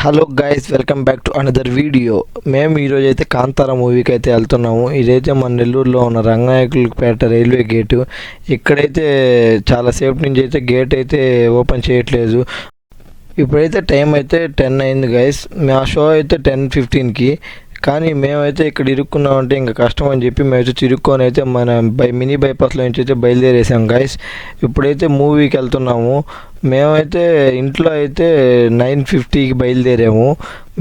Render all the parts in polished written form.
Hello guys, welcome back to another video. మేము ఈరోజు అయితే కాంతారా మూవీకి అయితే వెళ్తున్నాము. ఇదైతే మన నెల్లూరులో ఉన్న రంగనాయకులపేట రైల్వే గేటు. ఇక్కడైతే చాలాసేపు నుంచి అయితే గేట్ అయితే ఓపెన్ చేయట్లేదు. ఇప్పుడైతే టైం అయితే 10 అయింది గైస్. మా షో అయితే 10:15కి. కానీ మేమైతే ఇక్కడ ఇరుక్కున్నామంటే ఇంకా కష్టం అని చెప్పి మేమైతే చిరుక్కొని అయితే మన మినీ బైపాస్లో నుంచి అయితే బయలుదేరేసాం గైస్. ఇప్పుడైతే మూవీకి వెళ్తున్నాము. మేమైతే ఇంట్లో అయితే 9:50కి బయలుదేరాము.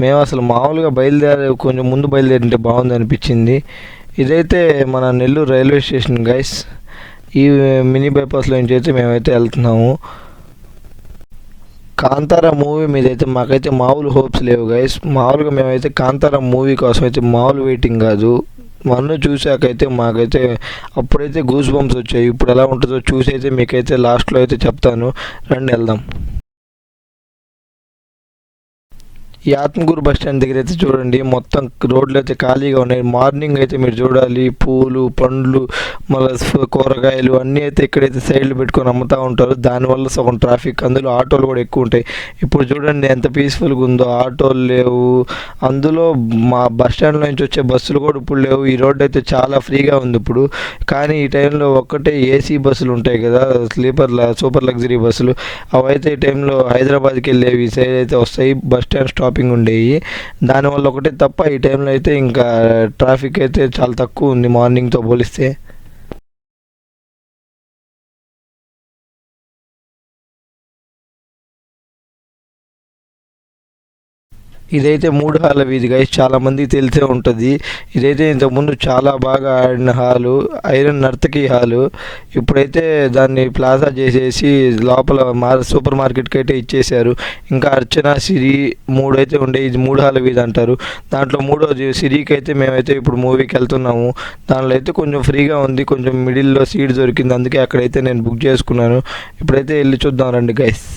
మేము అసలు మామూలుగా కొంచెం ముందు బయలుదేరింటే బాగుంది అనిపించింది. ఇదైతే మన నెల్లూరు రైల్వే స్టేషన్ గైస్. ఈ మినీ బైపాస్లో నుంచి అయితే మేమైతే వెళ్తున్నాము. కాంతారా మూవీ మీద అయితే మాకైతే మామూలు హోప్స్ లేవు గైస్. మామూలుగా మేమైతే కాంతారా మూవీ కోసం అయితే మామూలు వెయిటింగ్ కాదు. మన్ను చూసాకైతే మాకైతే అప్పుడైతే గూస్ బంప్స్ వచ్చాయి. ఇప్పుడు ఎలా ఉంటుందో చూసి అయితే మీకైతే లాస్ట్లో అయితే చెప్తాను. రండి వెళ్దాం. ఈ ఆత్మకూరు బస్ స్టాండ్ దగ్గర అయితే చూడండి, మొత్తం రోడ్లు అయితే ఖాళీగా ఉన్నాయి. మార్నింగ్ అయితే మీరు చూడాలి, పూలు, పండ్లు, మళ్ళీ కూరగాయలు అన్నీ అయితే ఇక్కడైతే సైడ్లు పెట్టుకొని అమ్ముతూ ఉంటారు. దానివల్ల సగం ట్రాఫిక్, అందులో ఆటోలు కూడా ఎక్కువ ఉంటాయి. ఇప్పుడు చూడండి ఎంత పీస్ఫుల్గా ఉందో, ఆటోలు లేవు. అందులో మా బస్ స్టాండ్లో నుంచి వచ్చే బస్సులు కూడా ఇప్పుడు లేవు. ఈ రోడ్డు అయితే చాలా ఫ్రీగా ఉంది ఇప్పుడు. కానీ ఈ టైంలో ఒక్కటే ఏసీ బస్సులు ఉంటాయి కదా, సూపర్ లగ్జరీ బస్సులు, అవైతే ఈ టైంలో హైదరాబాద్కి వెళ్ళేవి ఈ సైడ్ అయితే వస్తాయి. బస్ స్టాండ్ స్టాపింగ్ ఉండేవి. దానివల్ల ఒకటే తప్ప ఈ టైంలో అయితే ఇంకా ట్రాఫిక్ అయితే చాలా తక్కువ ఉంది మార్నింగ్తో పోలిస్తే. ఇదైతే 3 హాల వీధి గైస్. చాలామందికి తెలిసే ఉంటుంది. ఇదైతే ఇంతకుముందు చాలా బాగా ఆడిన హాలు, ఐరన్ నర్తకి హాలు. ఇప్పుడైతే దాన్ని ప్లాజా చేసేసి లోపల సూపర్ మార్కెట్కి అయితే ఇచ్చేశారు. ఇంకా అర్చన, సిరి 3 అయితే ఉండే. ఇది 3 హాల వీధి అంటారు. దాంట్లో 3వ సిరికి అయితే మేమైతే ఇప్పుడు మూవీకి వెళ్తున్నాము. దానిలో అయితే కొంచెం ఫ్రీగా ఉంది, కొంచెం మిడిల్లో సీట్ దొరికింది. అందుకే అక్కడైతే నేను బుక్ చేసుకున్నాను. ఇప్పుడైతే వెళ్ళి చూద్దాం రండి గైస్.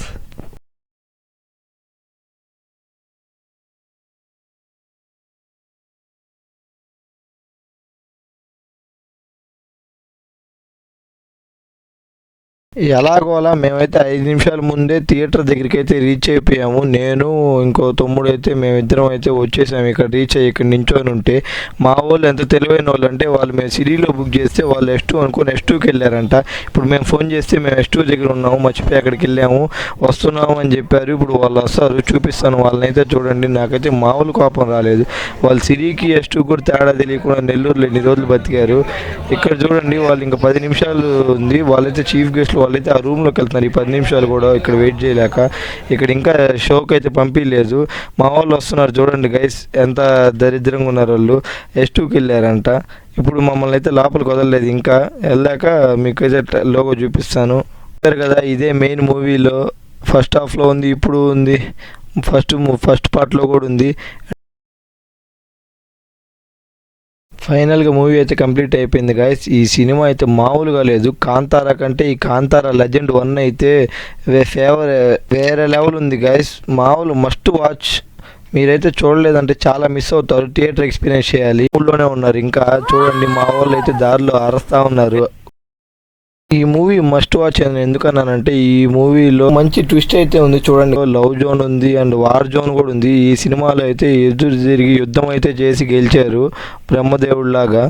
ఎలాగోలా మేమైతే 5 నిమిషాల ముందే థియేటర్ దగ్గరికి అయితే రీచ్ అయిపోయాము. నేను ఇంకో తమ్ముడు అయితే మేమిద్దరం అయితే వచ్చేసాము. ఇక్కడ రీచ్ అయ్యి ఇక్కడ నించొని ఉంటే మా వాళ్ళు ఎంత తెలివైన వాళ్ళు అంటే, వాళ్ళు మేము సిరీలో బుక్ చేస్తే వాళ్ళు S2 అనుకుని S2కి వెళ్ళారంట. ఇప్పుడు మేము ఫోన్ చేస్తే మేము S2 దగ్గర ఉన్నాము, మర్చిపోయి అక్కడికి వెళ్ళాము, వస్తున్నాము అని చెప్పారు. ఇప్పుడు వాళ్ళు వస్తారు, చూపిస్తాను వాళ్ళనైతే. చూడండి, నాకైతే మామూలు కోపం రాలేదు. వాళ్ళు సిరీకి S2 కూడా తేడా తెలియకుండా నెల్లూరులో ఎన్ని రోజులు బతికారు. ఇక్కడ చూడండి, వాళ్ళు ఇంకా 10 నిమిషాలు ఉంది. వాళ్ళైతే చీఫ్ గెస్ట్లు, వాళ్ళైతే ఆ రూమ్లోకి వెళ్తున్నారు. ఈ 10 నిమిషాలు కూడా ఇక్కడ వెయిట్ చేయలేక. ఇక్కడ ఇంకా షోకి అయితే పంపించలేదు. మా వాళ్ళు వస్తున్నారు చూడండి గైస్, ఎంత దరిద్రంగా ఉన్నారు వాళ్ళు. S2కి వెళ్ళారంట. ఇప్పుడు మమ్మల్ని అయితే లోపలికి వదలలేదు. ఇంకా వెళ్ళాక మీకు అయితే లోగో చూపిస్తాను కదా. ఇదే మెయిన్ మూవీలో ఫస్ట్ హాఫ్లో ఉంది, ఇప్పుడు ఉంది, ఫస్ట్ పార్ట్లో కూడా ఉంది. ఫైనల్గా మూవీ అయితే కంప్లీట్ అయిపోయింది గాయస్. ఈ సినిమా అయితే మామూలుగా లేదు. కాంతారా కంటే ఈ కాంతారా లెజెండ్ 1 అయితే వేరే లెవెల్ ఉంది గాయస్. మామూలు మస్ట్ వాచ్. మీరైతే చూడలేదంటే చాలా మిస్ అవుతారు. థియేటర్ ఎక్స్పీరియన్స్ చేయాలి. ఊళ్ళోనే ఉన్నారు. ఇంకా చూడండి, మా వాళ్ళు అయితే దారిలో అరుస్తూ ఉన్నారు. ఈ మూవీ మస్ట్ వాచ్ అని ఎందుకన్నానంటే, ఈ మూవీలో మంచి ట్విస్ట్ అయితే ఉంది. చూడండి, లవ్ జోన్ ఉంది అండ్ వార్ జోన్ కూడా ఉంది. ఈ సినిమాలో అయితే ఎదురు తిరిగి యుద్ధం అయితే చేసి గెలిచారు బ్రహ్మదేవుడిలాగా.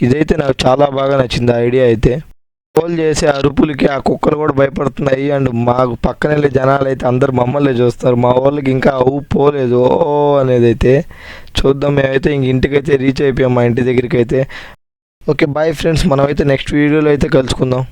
ఇదైతే నాకు చాలా బాగా నచ్చింది ఐడియా అయితే. పోల్ చేసే అరుపులకి ఆ కుక్కలు కూడా భయపడుతున్నాయి. అండ్ మాకు పక్కన వెళ్ళే జనాలు అయితే అందరు మమ్మల్ని చూస్తారు. మా వాళ్ళకి ఇంకా పోలేదు ఓ అనేది అయితే. చూద్దాం. మేమైతే ఇంటికైతే రీచ్ అయిపోయాం, మా ఇంటి దగ్గరికి అయితే. ఓకే బాయ్ ఫ్రెండ్స్, మనమైతే నెక్స్ట్ వీడియోలో అయితే కలుసుకుందాం.